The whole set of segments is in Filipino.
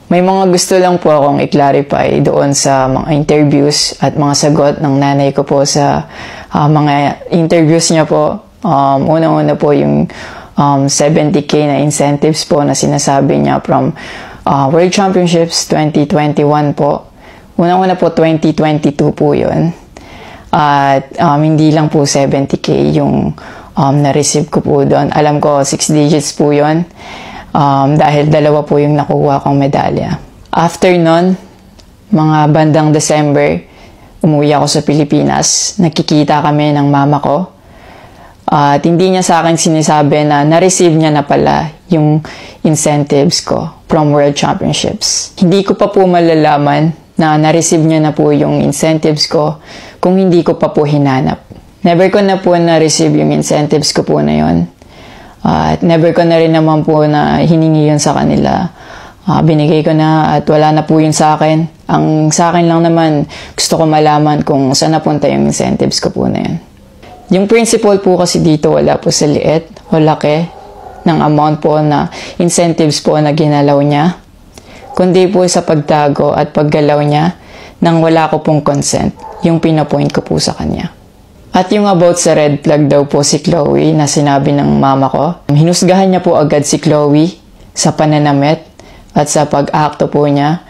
May mga gusto lang po akong i-clarify doon sa mga interviews at mga sagot ng nanay ko po sa mga interviews niya po. Unang-una po yung 70K na incentives po na sinasabi niya from World Championships 2021 po. Unang-una po 2022 po yun. At hindi lang po 70K yung na-receive ko po doon. Alam ko 6 digits po yun. Dahil dalawa po yung nakuha kong medalya. After nun, mga bandang December, umuwi ako sa Pilipinas. Nakikita kami ng mama ko. At hindi niya sa akin sinasabi na na-receive niya na pala yung incentives ko from World Championships. Hindi ko pa po malalaman na na-receive niya na po yung incentives ko kung hindi ko pa po hinanap. Never ko na po na-receive yung incentives ko po na yun. At never ko na rin naman po na hiningi yun sa kanila. Binigay ko na at wala na po yun sa akin. Ang sa akin lang naman, gusto ko malaman kung saan napunta yung incentives ko po na yun. Yung principle po kasi dito wala po sa liit o laki ng amount po na incentives po na ginalaw niya, kundi po sa pagtago at paggalaw niya nang wala ko pong consent, yung pinapoint ko po sa kanya. At yung about sa red flag daw po si Chloe na sinabi ng mama ko, hinusgahan niya po agad si Chloe sa pananamit at sa pag-akto po niya.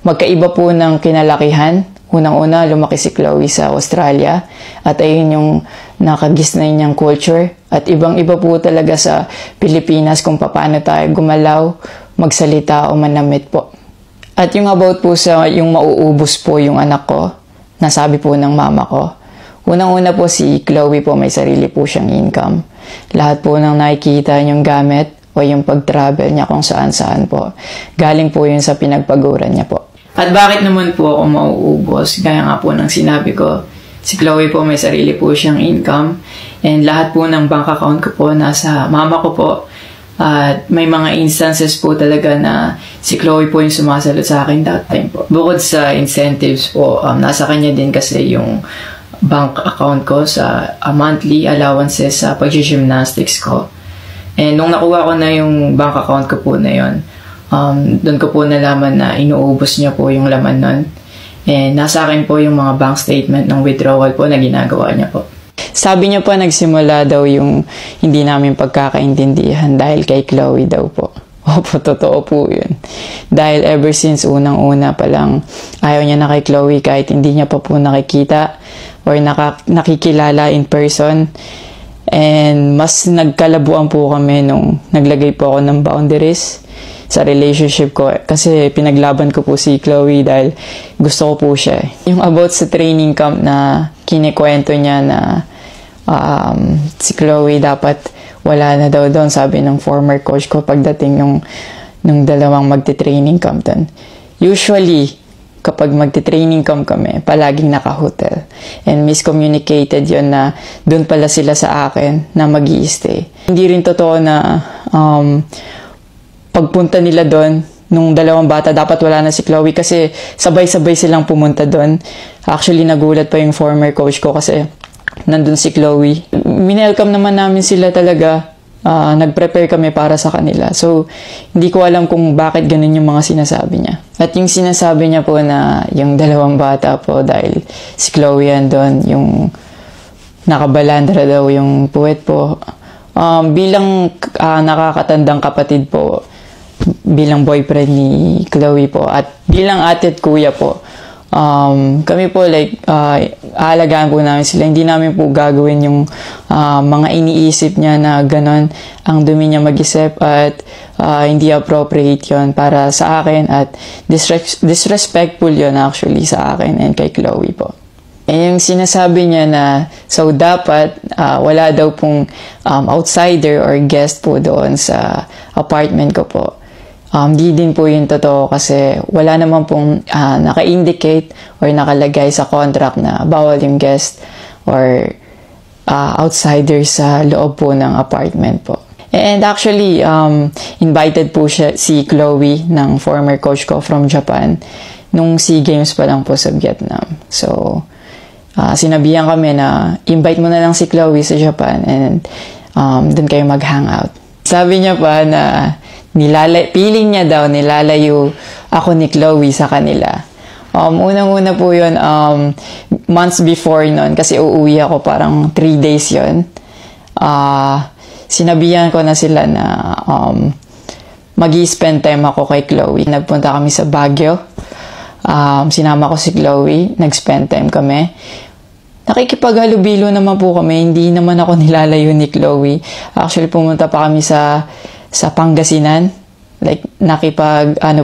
Magkaiba po ng kinalakihan. Unang-una, lumaki si Chloe sa Australia at ayun yung nakagisnay niyang culture. At ibang-iba po talaga sa Pilipinas kung paano tayo gumalaw, magsalita o manamit po. At yung about po sa yung mauubos po yung anak ko, nasabi po ng mama ko. Unang-una po si Chloe po may sarili po siyang income. Lahat po ng nakikita niyong gamit o yung pag-travel niya kung saan-saan po. Galing po yun sa pinagpaguran niya po. At bakit naman po ako mauubos? Gaya nga po ng sinabi ko, si Chloe po may sarili po siyang income and lahat po ng bank account ko po nasa mama ko po. At may mga instances po talaga na si Chloe po yung sumasagot sa akin that time po. Bukod sa incentives po, nasa kanya din kasi yung bank account ko sa monthly allowances sa pag-gymnastics ko. And nung nakuha ko na yung bank account ko po na yun, doon ko po nalaman na inuubos niya po yung laman nun. And nasa akin po yung mga bank statement ng withdrawal po na ginagawa niya po. Sabi niya po nagsimula daw yung hindi namin pagkakaintindihan dahil kay Chloe daw po. Opo, totoo po yun. Dahil ever since unang-una pa lang, ayaw niya na kay Chloe kahit hindi niya pa po nakikita or nakikilala in person. And mas nagkalabuan po kami nung naglagay po ako ng boundaries sa relationship ko kasi pinaglaban ko po si Chloe dahil gusto ko po siya. Yung about sa training camp na kinikwento niya na si Chloe dapat wala na daw doon, sabi ng former coach ko pagdating nung dalawang magte-training camp doon. Usually, kapag magte-training camp kami, palaging naka-hotel. And miscommunicated yun na doon pala sila sa akin na mag-i-stay. Hindi rin totoo na pagpunta nila doon, nung dalawang bata, dapat wala na si Chloe kasi sabay-sabay silang pumunta doon. Actually, nagulat pa yung former coach ko kasi nandun si Chloe. Minelcome naman namin sila talaga. Nag-prepare kami para sa kanila. So, hindi ko alam kung bakit ganun yung mga sinasabi niya. At yung sinasabi niya po na yung dalawang bata po dahil si Chloe andun, yung nakabalandra daw yung puwet po. Bilang nakakatandang kapatid po, bilang boyfriend ni Chloe po at bilang ate at kuya po, kami po aalagaan po namin sila. Hindi namin po gagawin yung mga iniisip niya na ganon ang dumi niya mag-isip at hindi appropriate yon para sa akin at disrespectful yon actually sa akin and kay Chloe po. And yung sinasabi niya na so dapat wala daw pong outsider or guest po doon sa apartment ko po. Di din po yung totoo kasi wala naman pong naka-indicate or nakalagay sa contract na bawal yung guest or outsider sa loob po ng apartment po. And actually, invited po si Chloe ng former coach ko from Japan nung SEA Games pa lang po sa Vietnam. So, sinabihan kami na invite mo na lang si Chloe sa Japan and doon kayo mag-hangout. Sabi niya pa na feeling niya daw nilalayo ako ni Chloe sa kanila. Unang-una po yun, months before nun, kasi uuwi ako parang 3 days yun. Sinabihan ko na sila na mag-i-spend time ako kay Chloe. Nagpunta kami sa Baguio. Sinama ko si Chloe, nag-spend time kami. Nakikipaghalubilo naman po kami, hindi naman ako nilalayo ni Chloe. Actually, pumunta pa kami sa Pangasinan. Like,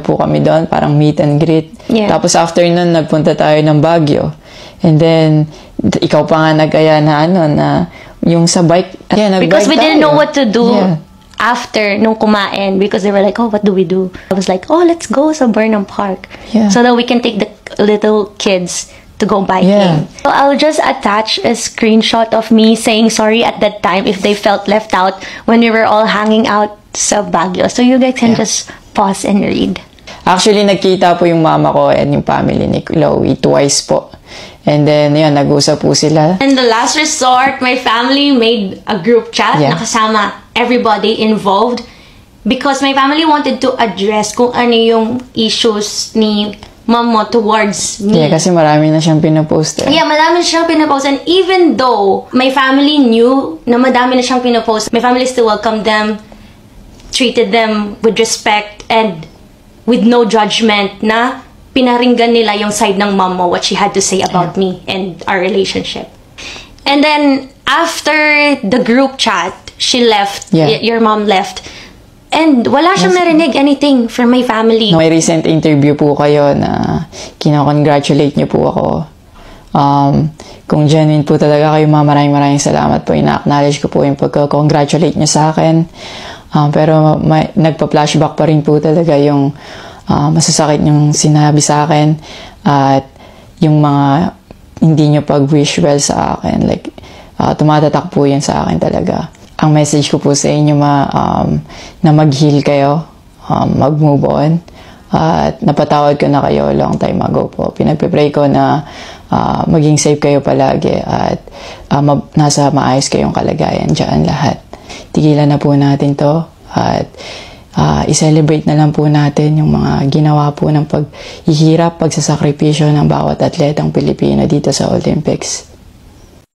po kami doon, parang meet and greet. Yeah. Tapos after nun, nagpunta tayo ng Baguio. And then, ikaw pa nga nag-aya na yung sa bike. Yeah, Because we didn't tayo. know what to do. Yeah. After nung kumain, because they were like, oh, what do we do? I was like, oh, let's go sa Burnham Park. Yeah. So that we can take the little kids to go biking. Yeah. So I'll just attach a screenshot of me saying sorry at that time if they felt left out when we were all hanging out sa Baguio. So you guys can just pause and read. Actually, nagkita po yung mama ko and yung family ni Chloe twice po. And then, yun, nag-usap po sila. In the last resort, my family made a group chat Yeah. na kasama everybody involved because my family wanted to address kung ano yung issues ni mom mo towards me. Yeah, kasi marami na siyang pinapost. Yeah, madami na siyang pinapost. And even though my family knew na madami na siyang pinapost, my family still welcomed them, treated them with respect, and with no judgment na pinaringgan nila yung side ng mom mo, what she had to say about me and our relationship. And then, after the group chat, she left. Yeah. Your mom left. And wala siyang narinig anything from my family. May recent interview po kayo na kinakongratulate niyo po ako. Kung genuine po talaga kayo, maraming salamat po. Ina-acknowledge ko po yung pagka-congratulate niyo sa akin. Pero nagpa-flashback pa rin po talaga yung masasakit yung sinabi sa akin at yung mga hindi nyo pag-wish well sa akin. Like, tumatatak po yan sa akin talaga. Ang message ko po sa inyo na mag-heal kayo, mag-move on, at napatawad ko na kayo long time ago po. Pinagpipray ko na maging safe kayo palagi at nasa maayos kayong kalagayan dyan lahat. Tigilan na po natin to at i-celebrate na lang po natin yung mga ginawa po ng paghihirap, pagsasakripisyo ng bawat atletang Pilipino dito sa Olympics.